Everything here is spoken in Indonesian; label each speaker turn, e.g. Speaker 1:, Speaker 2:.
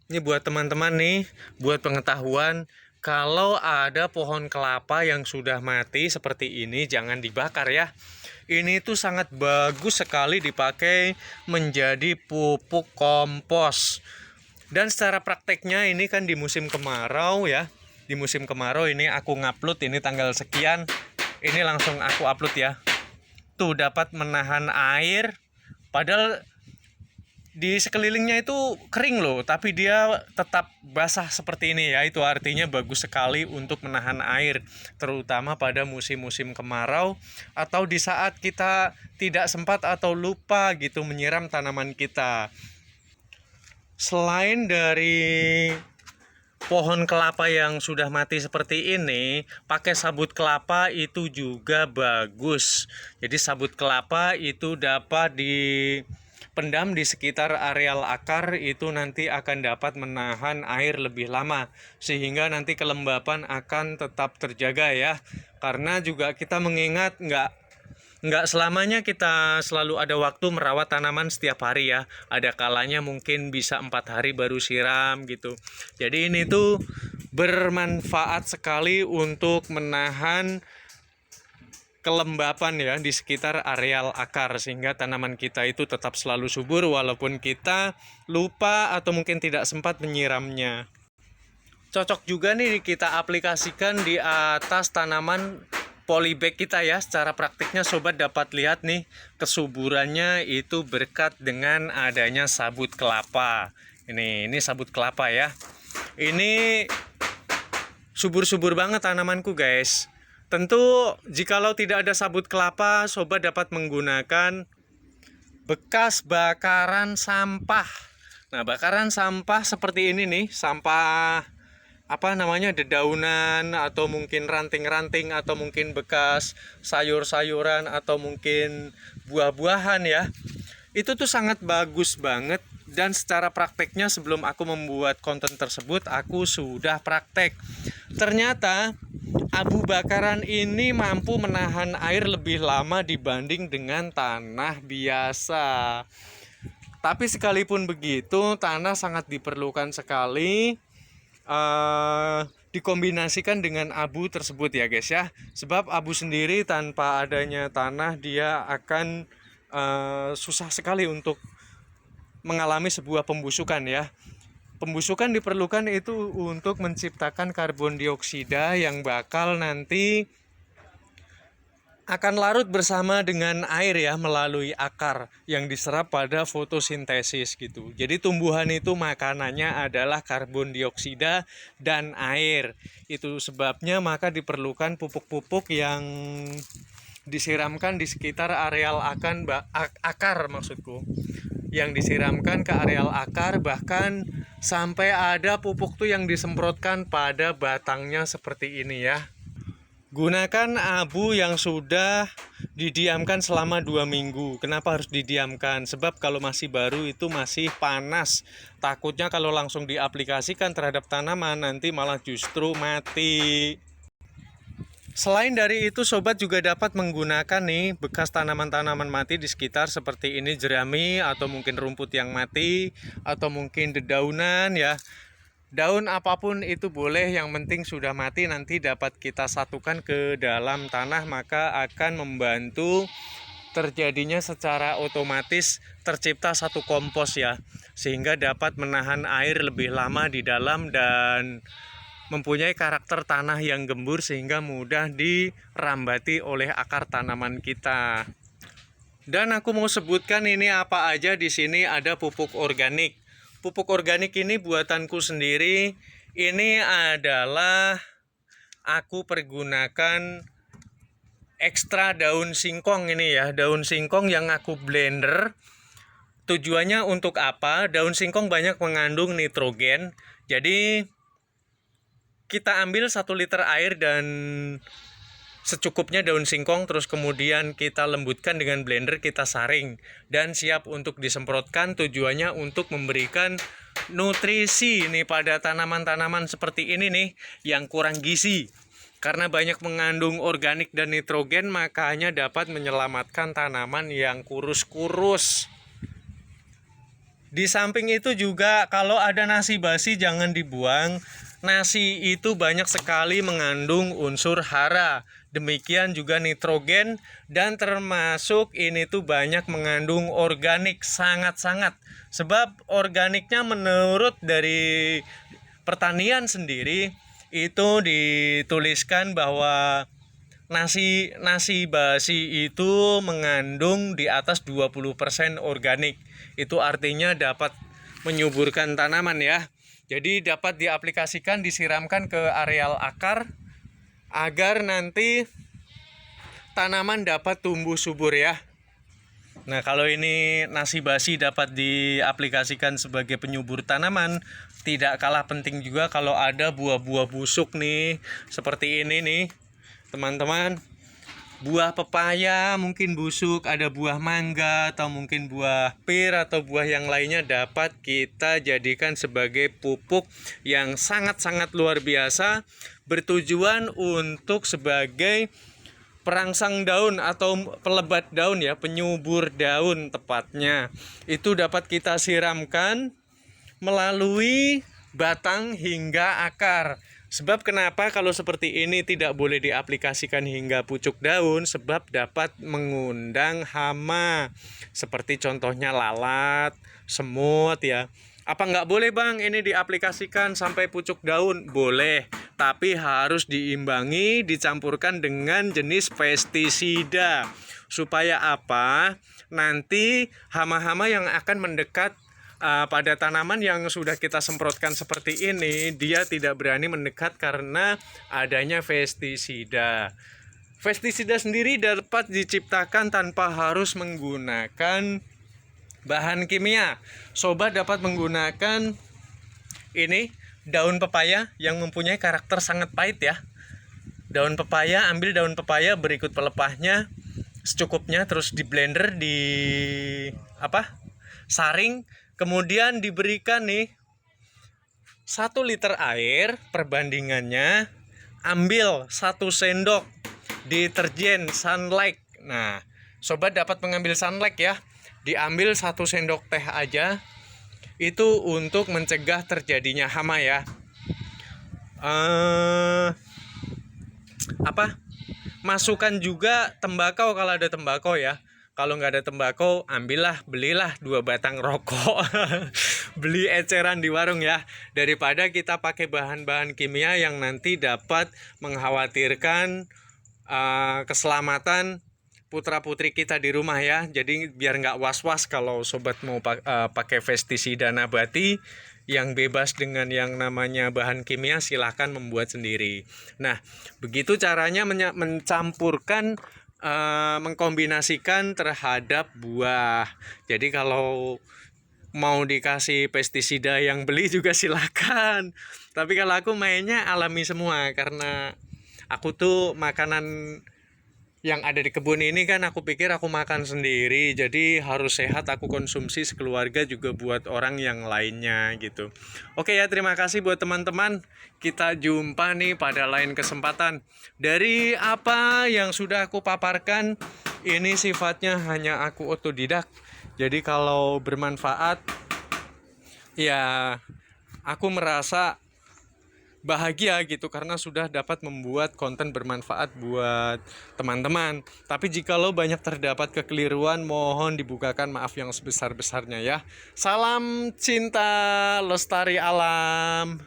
Speaker 1: Ini buat teman-teman nih, buat pengetahuan, kalau ada pohon kelapa yang sudah mati seperti ini, jangan dibakar ya. Ini tuh sangat bagus sekali dipakai menjadi pupuk kompos. Dan secara prakteknya ini kan di musim kemarau ya. Di musim kemarau ini aku ngupload ini tanggal sekian. Ini langsung aku upload ya. Tuh dapat menahan air. Padahal di sekelilingnya itu kering loh, tapi dia tetap basah seperti ini ya. Itu artinya bagus sekali untuk menahan air, terutama pada musim-musim kemarau atau di saat kita tidak sempat atau lupa gitu menyiram tanaman kita. Selain dari pohon kelapa yang sudah mati seperti ini, pakai sabut kelapa itu juga bagus. Jadi sabut kelapa itu dapat dipendam di sekitar areal akar, itu nanti akan dapat menahan air lebih lama, sehingga nanti kelembapan akan tetap terjaga ya. Karena juga kita mengingat nggak selamanya kita selalu ada waktu merawat tanaman setiap hari ya. Ada kalanya mungkin bisa 4 hari baru siram gitu. Jadi ini tuh bermanfaat sekali untuk menahan kelembapan ya di sekitar areal akar, sehingga tanaman kita itu tetap selalu subur walaupun kita lupa atau mungkin tidak sempat menyiramnya. Cocok juga nih kita aplikasikan di atas tanaman polybag kita ya. Secara praktiknya sobat dapat lihat nih kesuburannya itu berkat dengan adanya sabut kelapa. Ini sabut kelapa ya. Ini subur-subur banget tanamanku guys. Tentu jikalau tidak ada sabut kelapa, sobat dapat menggunakan bekas bakaran sampah. Nah, bakaran sampah seperti ini nih, sampah dedaunan atau mungkin ranting-ranting atau mungkin bekas sayur-sayuran atau mungkin buah-buahan ya. Itu tuh sangat bagus banget, dan secara prakteknya sebelum aku membuat konten tersebut aku sudah praktek. Ternyata abu bakaran ini mampu menahan air lebih lama dibanding dengan tanah biasa. Tapi sekalipun begitu, tanah sangat diperlukan sekali dikombinasikan dengan abu tersebut ya guys ya. Sebab abu sendiri tanpa adanya tanah dia akan susah sekali untuk mengalami sebuah pembusukan ya. Pembusukan diperlukan itu untuk menciptakan karbon dioksida yang bakal nanti akan larut bersama dengan air ya, melalui akar yang diserap pada fotosintesis gitu. Jadi tumbuhan itu makanannya adalah karbon dioksida dan air. Itu sebabnya maka diperlukan pupuk-pupuk yang disiramkan di sekitar areal akar maksudku. Yang disiramkan ke areal akar, bahkan sampai ada pupuk tuh yang disemprotkan pada batangnya seperti ini ya. Gunakan abu yang sudah didiamkan selama 2 minggu. Kenapa harus didiamkan? Sebab kalau masih baru itu masih panas. Takutnya kalau langsung diaplikasikan terhadap tanaman nanti malah justru mati. Selain dari itu, sobat juga dapat menggunakan nih bekas tanaman-tanaman mati di sekitar seperti ini, jerami atau mungkin rumput yang mati atau mungkin dedaunan ya. Daun apapun itu boleh, yang penting sudah mati nanti dapat kita satukan ke dalam tanah, maka akan membantu terjadinya secara otomatis tercipta satu kompos ya, sehingga dapat menahan air lebih lama di dalam dan mempunyai karakter tanah yang gembur sehingga mudah dirambati oleh akar tanaman kita. Dan aku mau sebutkan ini apa aja di sini. Ada pupuk organik. Pupuk organik ini buatanku sendiri. Ini adalah aku pergunakan ekstra daun singkong ini ya. Daun singkong yang aku blender. Tujuannya untuk apa? Daun singkong banyak mengandung nitrogen. Jadi kita ambil 1 liter air dan secukupnya daun singkong, terus kemudian kita lembutkan dengan blender, kita saring dan siap untuk disemprotkan. Tujuannya untuk memberikan nutrisi nih pada tanaman-tanaman seperti ini nih yang kurang gizi. Karena banyak mengandung organik dan nitrogen, makanya dapat menyelamatkan tanaman yang kurus-kurus. Di samping itu juga kalau ada nasi basi jangan dibuang. Nasi itu banyak sekali mengandung unsur hara. Demikian juga nitrogen dan termasuk ini tuh banyak mengandung organik sangat-sangat. Sebab organiknya menurut dari pertanian sendiri itu dituliskan bahwa nasi basi itu mengandung di atas 20% organik. Itu artinya dapat menyuburkan tanaman ya. Jadi dapat diaplikasikan, disiramkan ke areal akar agar nanti tanaman dapat tumbuh subur ya. Nah, kalau ini nasi basi dapat diaplikasikan sebagai penyubur tanaman, tidak kalah penting juga kalau ada buah-buah busuk nih, seperti ini nih, teman-teman. Buah pepaya mungkin busuk, ada buah mangga atau mungkin buah pir atau buah yang lainnya dapat kita jadikan sebagai pupuk yang sangat-sangat luar biasa, bertujuan untuk sebagai perangsang daun atau pelebat daun ya, penyubur daun tepatnya. Itu dapat kita siramkan melalui batang hingga akar. Sebab kenapa kalau seperti ini tidak boleh diaplikasikan hingga pucuk daun? Sebab dapat mengundang hama, seperti contohnya lalat, semut ya. Apa nggak boleh bang ini diaplikasikan sampai pucuk daun? Boleh, tapi harus diimbangi, dicampurkan dengan jenis pestisida. Supaya apa? Nanti hama-hama yang akan mendekat pada tanaman yang sudah kita semprotkan seperti ini, dia tidak berani mendekat karena adanya pestisida. Pestisida sendiri dapat diciptakan tanpa harus menggunakan bahan kimia. Sobat dapat menggunakan ini daun pepaya yang mempunyai karakter sangat pahit ya. Daun pepaya, ambil daun pepaya berikut pelepahnya secukupnya, terus di blender, di saring, kemudian diberikan nih 1 liter air, perbandingannya ambil 1 sendok deterjen Sunlight. Nah, sobat dapat mengambil Sunlight ya. Diambil 1 sendok teh aja. Itu untuk mencegah terjadinya hama ya. Masukkan juga tembakau kalau ada tembakau ya. Kalau nggak ada tembakau, belilah 2 batang rokok. Beli eceran di warung ya. Daripada kita pakai bahan-bahan kimia yang nanti dapat mengkhawatirkan keselamatan putra-putri kita di rumah ya. Jadi biar nggak was-was kalau sobat mau pakai pestisida nabati yang bebas dengan yang namanya bahan kimia, silahkan membuat sendiri. Nah, begitu caranya mencampurkan, mengkombinasikan terhadap buah. Jadi kalau mau dikasih pestisida yang beli juga silakan. Tapi kalau aku mainnya alami semua karena aku tuh makanan yang ada di kebun ini kan aku pikir aku makan sendiri, jadi harus sehat aku konsumsi sekeluarga juga buat orang yang lainnya gitu. Oke ya, terima kasih buat teman-teman. Kita jumpa nih pada lain kesempatan. Dari apa yang sudah aku paparkan, ini sifatnya hanya aku otodidak. Jadi kalau bermanfaat, ya aku merasa bahagia gitu karena sudah dapat membuat konten bermanfaat buat teman-teman. Tapi jikalau banyak terdapat kekeliruan, mohon dibukakan maaf yang sebesar-besarnya ya. Salam cinta lestari alam.